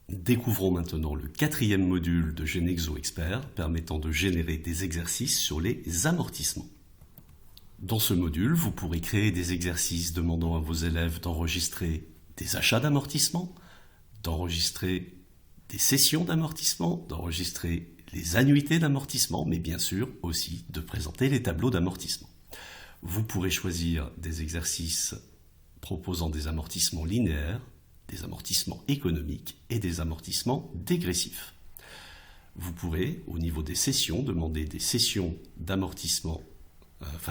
Découvrons maintenant le quatrième module de Genexo Expert permettant de générer des exercices sur les amortissements. Dans ce module, vous pourrez créer des exercices demandant à vos élèves d'enregistrer des achats d'amortissement, d'enregistrer des sessions d'amortissement, d'enregistrer les annuités d'amortissement, mais bien sûr aussi de présenter les tableaux d'amortissement. Vous pourrez choisir des exercices proposant des amortissements linéaires, des amortissements économiques et des amortissements dégressifs. Vous pourrez, au niveau des sessions, demander des sessions d'amortissement,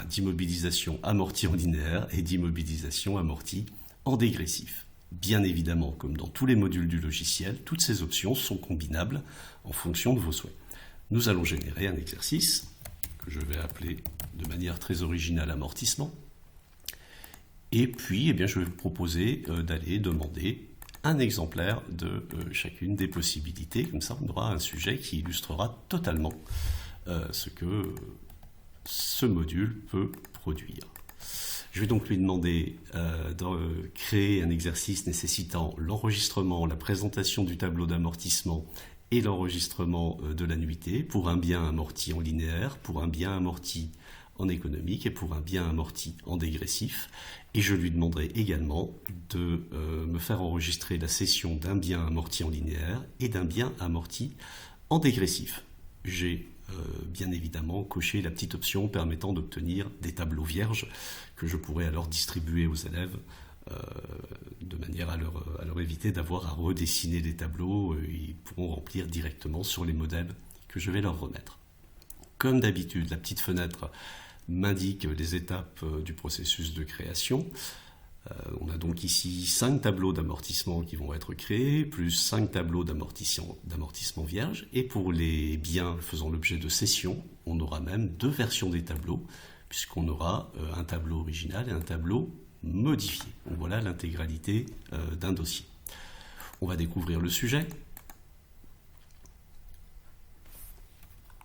d'immobilisation amortie en linéaire et d'immobilisation amortie en dégressif. Bien évidemment, comme dans tous les modules du logiciel, toutes ces options sont combinables en fonction de vos souhaits. Nous allons générer un exercice que je vais appeler de manière très originale amortissement. Et puis, je vais vous proposer d'aller demander un exemplaire de chacune des possibilités. Comme ça, on aura un sujet qui illustrera totalement ce que ce module peut produire. Je vais donc lui demander de créer un exercice nécessitant l'enregistrement, la présentation du tableau d'amortissement et l'enregistrement de l'annuité pour un bien amorti en linéaire, pour un bien amorti en économique et pour un bien amorti en dégressif. Et je lui demanderai également de me faire enregistrer la session d'un bien amorti en linéaire et d'un bien amorti en dégressif. J'ai bien évidemment coché la petite option permettant d'obtenir des tableaux vierges que je pourrais alors distribuer aux élèves de manière à leur éviter d'avoir à redessiner les tableaux. Ils pourront remplir directement sur les modèles que je vais leur remettre. Comme d'habitude, la petite fenêtre m'indique les étapes du processus de création. On a donc ici 5 tableaux d'amortissement qui vont être créés, plus 5 tableaux d'amortissement vierge. Et pour les biens faisant l'objet de cession, on aura même 2 versions des tableaux, puisqu'on aura un tableau original et un tableau modifié. Donc voilà l'intégralité d'un dossier. On va découvrir le sujet.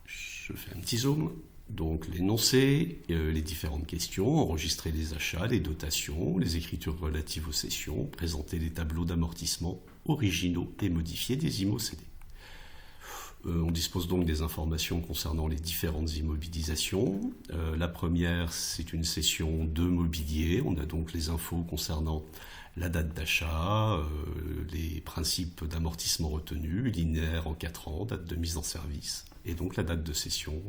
Je fais un petit zoom. Donc l'énoncé, les différentes questions, enregistrer les achats, les dotations, les écritures relatives aux cessions, présenter les tableaux d'amortissement originaux et modifiés des IMO CD. On dispose donc des informations concernant les différentes immobilisations. La première, c'est une cession de mobilier. On a donc les infos concernant la date d'achat, les principes d'amortissement retenus, linéaire en 4 ans, date de mise en service, et donc la date de cession,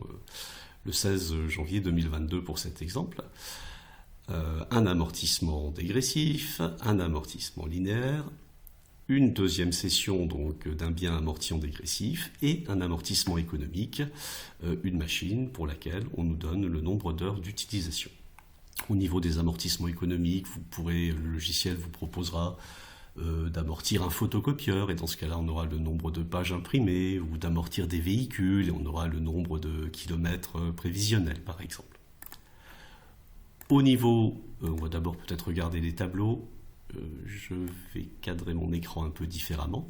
le 16 janvier 2022 pour cet exemple. Un amortissement dégressif, un amortissement linéaire, une deuxième cession donc d'un bien amorti en dégressif et un amortissement économique, une machine pour laquelle on nous donne le nombre d'heures d'utilisation. Au niveau des amortissements économiques, le logiciel vous proposera d'amortir un photocopieur, et dans ce cas-là, on aura le nombre de pages imprimées, ou d'amortir des véhicules, et on aura le nombre de kilomètres prévisionnels, par exemple. Au niveau, on va d'abord peut-être regarder les tableaux. Je vais cadrer mon écran un peu différemment.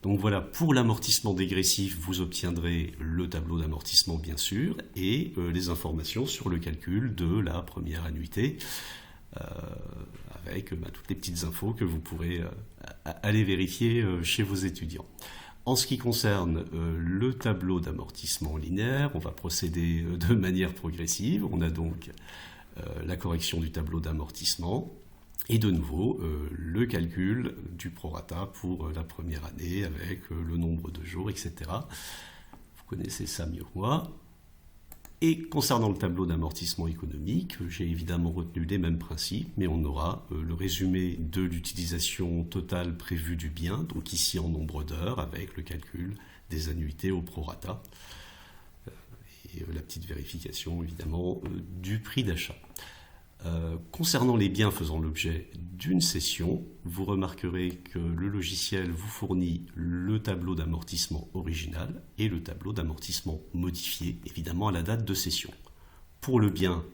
Donc voilà, pour l'amortissement dégressif, vous obtiendrez le tableau d'amortissement, bien sûr, et les informations sur le calcul de la première annuité, avec toutes les petites infos que vous pourrez aller vérifier chez vos étudiants. En ce qui concerne le tableau d'amortissement linéaire, on va procéder de manière progressive. On a donc la correction du tableau d'amortissement et de nouveau le calcul du prorata pour la première année avec le nombre de jours, etc. Vous connaissez ça mieux que moi. Et concernant le tableau d'amortissement économique, j'ai évidemment retenu les mêmes principes, mais on aura le résumé de l'utilisation totale prévue du bien, donc ici en nombre d'heures, avec le calcul des annuités au prorata, et la petite vérification évidemment du prix d'achat. Concernant les biens faisant l'objet d'une cession, vous remarquerez que le logiciel vous fournit le tableau d'amortissement original et le tableau d'amortissement modifié, évidemment à la date de cession. Pour le bien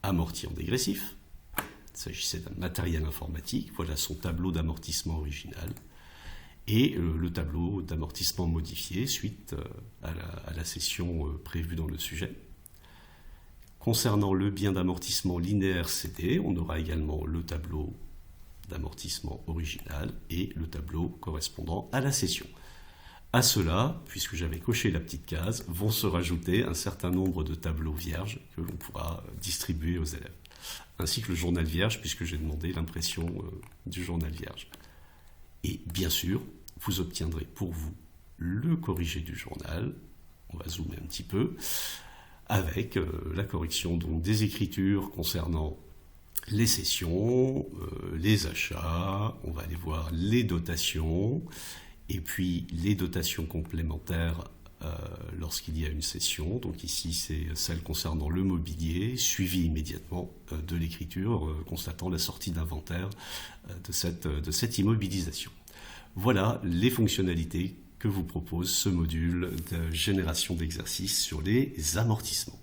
amorti en dégressif, il s'agissait d'un matériel informatique, voilà son tableau d'amortissement original, et le tableau d'amortissement modifié suite à la cession prévue dans le sujet. Concernant le bien d'amortissement linéaire CD, on aura également le tableau d'amortissement original et le tableau correspondant à la cession. À cela, puisque j'avais coché la petite case, vont se rajouter un certain nombre de tableaux vierges que l'on pourra distribuer aux élèves, ainsi que le journal vierge, puisque j'ai demandé l'impression du journal vierge. Et bien sûr, vous obtiendrez pour vous le corrigé du journal, on va zoomer un petit peu, avec la correction donc, des écritures concernant les cessions, les achats, on va aller voir les dotations, et puis les dotations complémentaires lorsqu'il y a une cession. Donc ici, c'est celle concernant le mobilier, suivie immédiatement de l'écriture constatant la sortie d'inventaire de cette immobilisation. Voilà les fonctionnalités que vous propose ce module de génération d'exercices sur les amortissements.